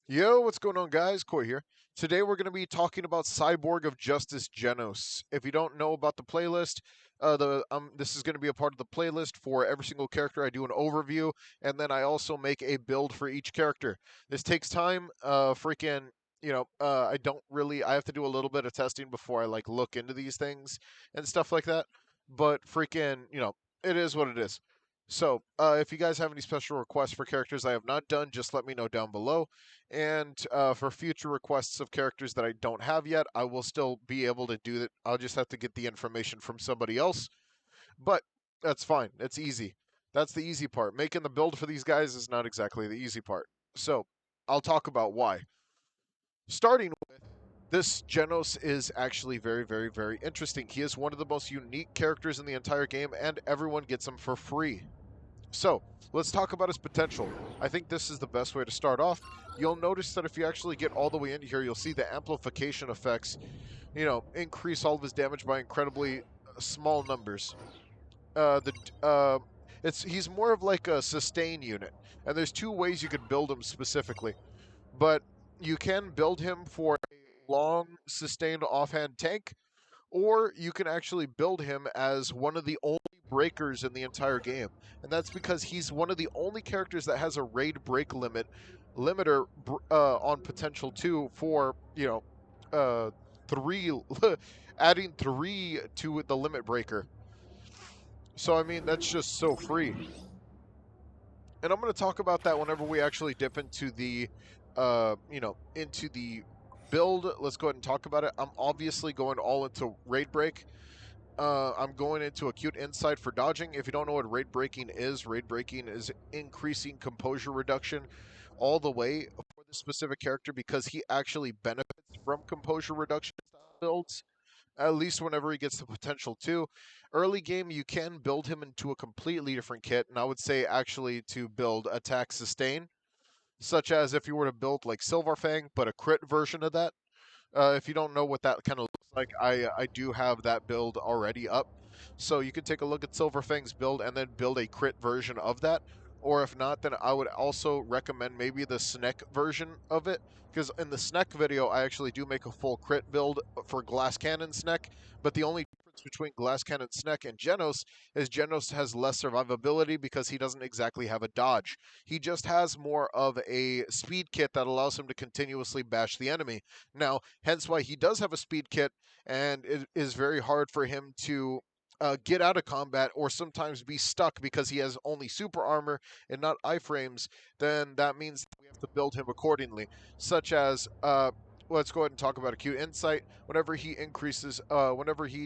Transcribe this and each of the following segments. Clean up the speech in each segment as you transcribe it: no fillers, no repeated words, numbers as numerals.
Yo, what's going on, guys? Koi here. Today we're going to be talking about Cyborg of Justice Genos. If you don't know about the playlist, this is going to be a part of the playlist for every single character. I do an overview, and then I also make a build for each character. This takes time. I don't really. I have to do a little bit of testing before I look into these things and stuff like that. But it is what it is. So, if you guys have any special requests for characters I have not done, just let me know down below. And for future requests of characters that I don't have yet, I will still be able to do that. I'll just have to get the information from somebody else. But that's fine. It's easy. That's the easy part. Making the build for these guys is not exactly the easy part. So I'll talk about why. Starting with this, Genos is actually very, very, very interesting. He is one of the most unique characters in the entire game, and everyone gets him for free. So, let's talk about his potential. I think this is the best way to start off. You'll notice that if you actually get all the way in here, you'll see the amplification effects, increase all of his damage by incredibly small numbers. The it's He's more of like a sustain unit, and there's two ways you could build him specifically. But you can build him for a long sustained offhand tank, or you can actually build him as one of the only breakers in the entire game, and that's because he's one of the only characters that has a raid break limiter on potential 2 for uh, 3 adding 3 to the limit breaker. So I mean that's just so free, and I'm going to talk about that whenever we actually dip into the into the build. Let's go ahead and talk about it. I'm obviously going all into raid break. I'm going into acute insight for dodging. If you don't know what raid breaking is increasing composure reduction all the way for this specific character because he actually benefits from composure reduction builds, at least whenever he gets the potential to. Early game, you can build him into a completely different kit, and I would say actually to build attack sustain, such as if you were to build like Silverfang, but a crit version of that. If you don't know what that kind of looks like, I do have that build already up. So you could take a look at Silverfang's build and then build a crit version of that. Or if not, then I would also recommend maybe the Snek version of it. Because in the Snek video, I actually do make a full crit build for Glass Cannon Snek. But the only difference between Glass Cannon Snek and Genos is Genos has less survivability because he doesn't exactly have a dodge. He just has more of a speed kit that allows him to continuously bash the enemy. Now, hence why he does have a speed kit, and it is very hard for him to get out of combat or sometimes be stuck because he has only super armor and not iframes. Then that means that we have to build him accordingly, such as. Let's go ahead and talk about acute insight. Whenever he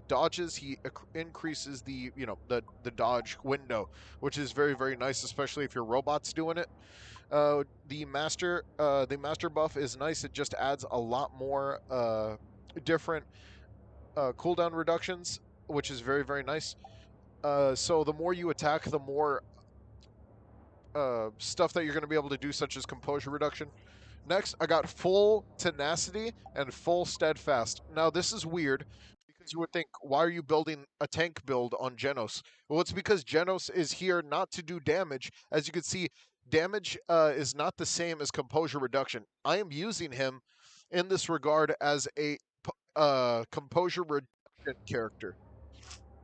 dodges, he increases the the dodge window, which is very very nice, especially if your robot's doing it. The master buff is nice. It just adds a lot more different cooldown reductions, which is very very nice. So the more you attack, the more stuff that you're going to be able to do, such as composure reduction. Next, I got full tenacity and full steadfast. Now this is weird because you would think, why are you building a tank build on Genos? Well, it's because Genos is here not to do damage. As you can see, damage is not the same as composure reduction. I am using him in this regard as a composure reduction character.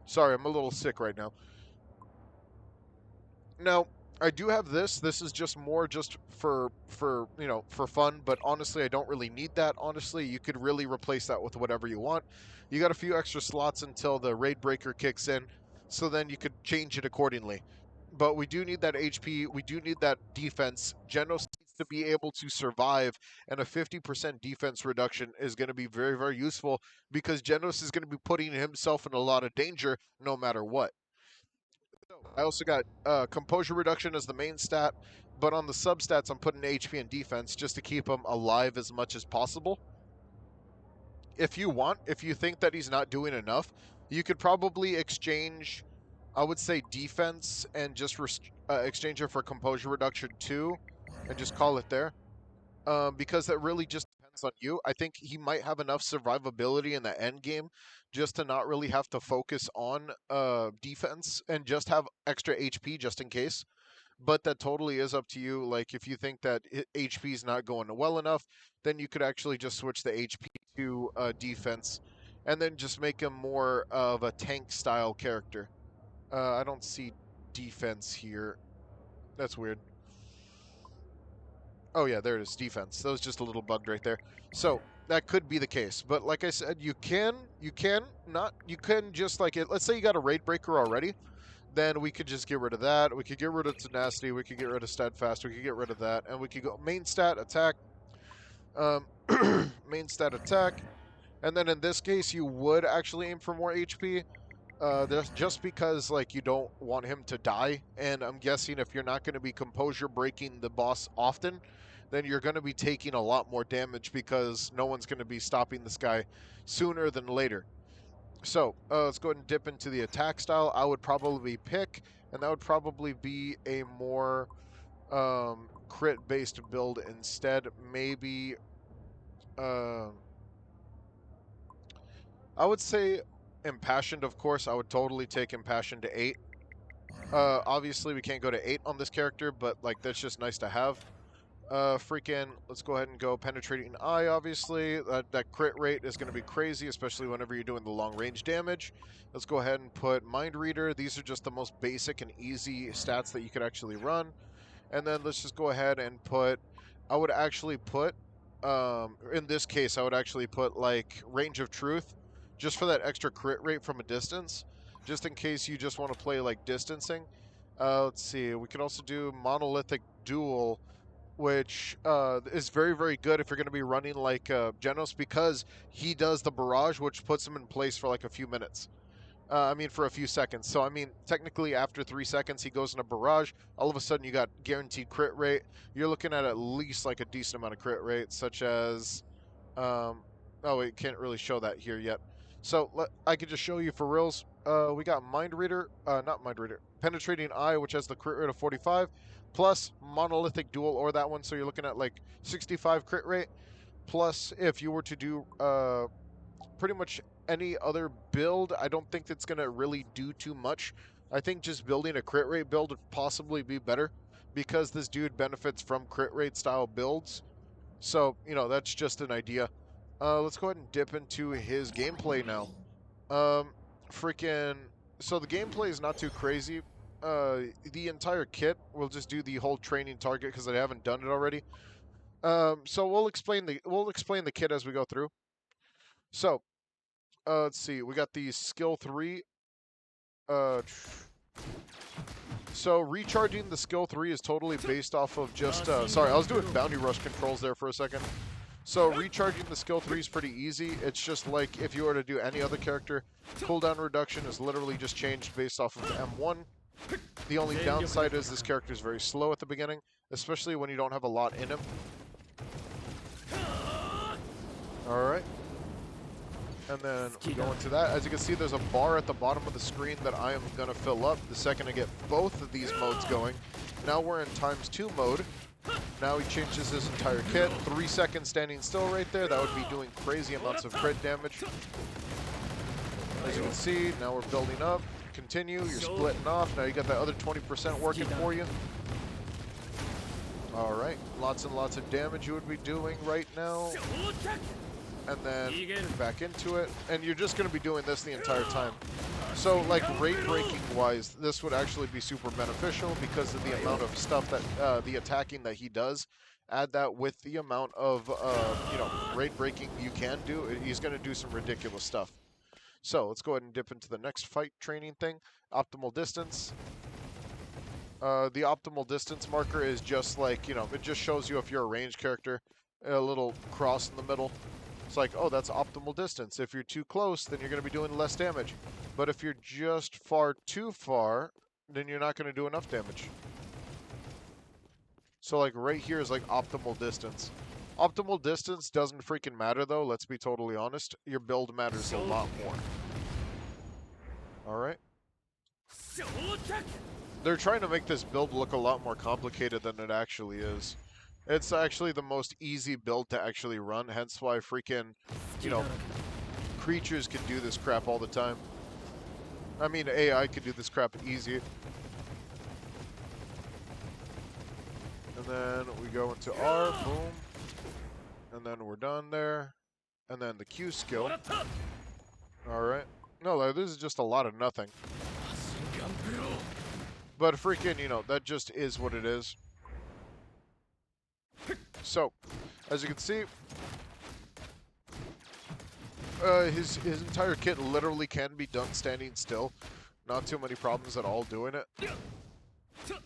Sorry, I'm a little sick right now. Now, I do have this. This is just more just for fun, but honestly, I don't really need that. Honestly, you could really replace that with whatever you want. You got a few extra slots until the raid breaker kicks in, so then you could change it accordingly. But we do need that HP. We do need that defense. Genos needs to be able to survive, and a 50% defense reduction is going to be very, very useful because Genos is going to be putting himself in a lot of danger no matter what. I also got composure reduction as the main stat, but on the substats, I'm putting HP and defense just to keep him alive as much as possible. If you think that he's not doing enough, you could probably exchange, I would say, defense and just exchange it for composure reduction 2 and just call it there. Because that really just depends on you. I think he might have enough survivability in the end game just to not really have to focus on defense and just have extra HP just in case. but that totally is up to you. Like, if you think that HP is not going well enough, then you could actually just switch the HP to defense, and then just make him more of a tank style character. I don't see defense here. That's weird. Oh yeah, there it is, defense. That was just a little bugged right there. So that could be the case, but like I said, you can just like it. Let's say you got a raid breaker already, then we could just get rid of that. We could get rid of tenacity. We could get rid of steadfast. We could get rid of that, and we could go main stat attack, um, main stat attack, and then in this case, you would actually aim for more HP. Just because like you don't want him to die, and I'm guessing if you're not going to be composure breaking the boss often, then you're going to be taking a lot more damage because no one's going to be stopping this guy sooner than later. So let's go ahead and dip into the attack style. I would probably pick, and that would probably be a more crit-based build instead. Maybe I would say impassioned. Of course, I would totally take impassioned to 8. Obviously, we can't go to 8 on this character, but like that's just nice to have. Let's go ahead and go penetrating eye. Obviously, that crit rate is going to be crazy, especially whenever you're doing the long range damage. Let's go ahead and put mind reader. These are just the most basic and easy stats that you could actually run. And then let's just go ahead and put. I would actually put. In this case, I would actually put like range of truth, just for that extra crit rate from a distance, just in case you just want to play like distancing. Let's see. We could also do monolithic duel, which is very, very good if you're going to be running like Genos, because he does the barrage, which puts him in place for like a few minutes. For a few seconds. So, I mean, technically after 3 seconds, he goes in a barrage. All of a sudden, you got guaranteed crit rate. You're looking at least like a decent amount of crit rate, such as... oh, we can't really show that here yet. So, I could just show you for reals. We got Mind Reader, not Mind Reader, Penetrating Eye, which has the crit rate of 45, plus Monolithic Duel, or that one, so you're looking at like 65 crit rate, plus if you were to do pretty much any other build, I don't think that's going to really do too much. I think just building a crit rate build would possibly be better, because this dude benefits from crit rate style builds. So, that's just an idea. Let's go ahead and dip into his gameplay now. Um, freaking... So the gameplay is not too crazy. The entire kit, we'll just do the whole training target because I haven't done it already. So we'll explain the kit as we go through. So, let's see. We got the skill 3. So recharging the skill 3 is totally based off of just... sorry, I was doing bounty rush controls there for a second. So recharging the skill 3 is pretty easy. It's just like if you were to do any other character. Cooldown reduction is literally just changed based off of M1. The only downside is this character is very slow at the beginning, especially when you don't have a lot in him. Alright. And then we go into that. As you can see, there's a bar at the bottom of the screen that I am going to fill up the second I get both of these modes going. Now we're in ×2 mode. Now he changes his entire kit. 3 seconds standing still right there. That would be doing crazy amounts of crit damage. As you can see, now we're building up. Continue, you're splitting off. Now you got that other 20% working for you. Alright, lots and lots of damage you would be doing right now. And then back into it. And you're just going to be doing this the entire time. So, like, rate breaking wise, this would actually be super beneficial because of the amount of stuff that, the attacking that he does. Add that with the amount of, rate breaking you can do. He's going to do some ridiculous stuff. So, let's go ahead and dip into the next fight training thing. Optimal distance. The optimal distance marker is just like, it just shows you if you're a ranged character. A little cross in the middle. It's like, oh, that's optimal distance. If you're too close, then you're going to be doing less damage. But if you're just far too far, then you're not going to do enough damage. So, like, right here is, like, optimal distance. Optimal distance doesn't freaking matter, though. Let's be totally honest. Your build matters a lot more. Alright. They're trying to make this build look a lot more complicated than it actually is. It's actually the most easy build to actually run, hence why freaking, creatures can do this crap all the time. I mean, AI could do this crap easy. And then we go into R, boom. And then we're done there. And then the Q skill. Alright. No, this is just a lot of nothing. But freaking, that just is what it is. So, as you can see, his entire kit literally can be done standing still. Not too many problems at all doing it.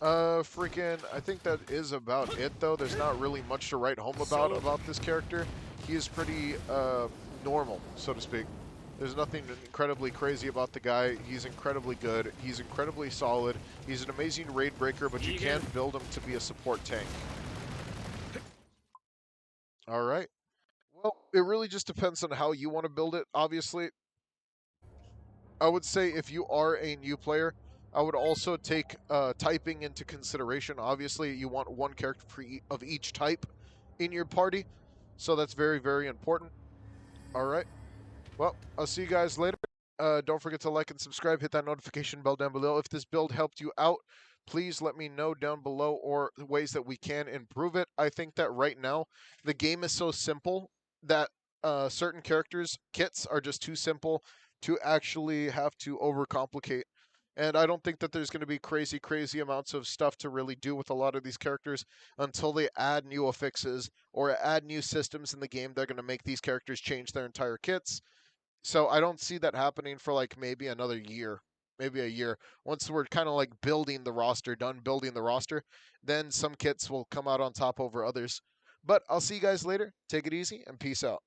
Freaking, I think that is about it, though. There's not really much to write home about this character. He is pretty, normal, so to speak. There's nothing incredibly crazy about the guy. He's incredibly good. He's incredibly solid. He's an amazing raid breaker, but you can't build him to be a support tank. Alright. Well, it really just depends on how you want to build it, obviously. I would say if you are a new player, I would also take typing into consideration. Obviously, you want one character of each type in your party, so that's very, very important. Alright. Well, I'll see you guys later. Don't forget to like and subscribe. Hit that notification bell down below. If this build helped you out, please let me know down below or ways that we can improve it. I think that right now, the game is so simple that certain characters' kits are just too simple to actually have to overcomplicate. And I don't think that there's going to be crazy, crazy amounts of stuff to really do with a lot of these characters until they add new affixes or add new systems in the game. They're going to make these characters change their entire kits. So I don't see that happening for like maybe another year, maybe a year. Once we're kind of like building the roster, done building the roster, then some kits will come out on top over others. But I'll see you guys later. Take it easy and peace out.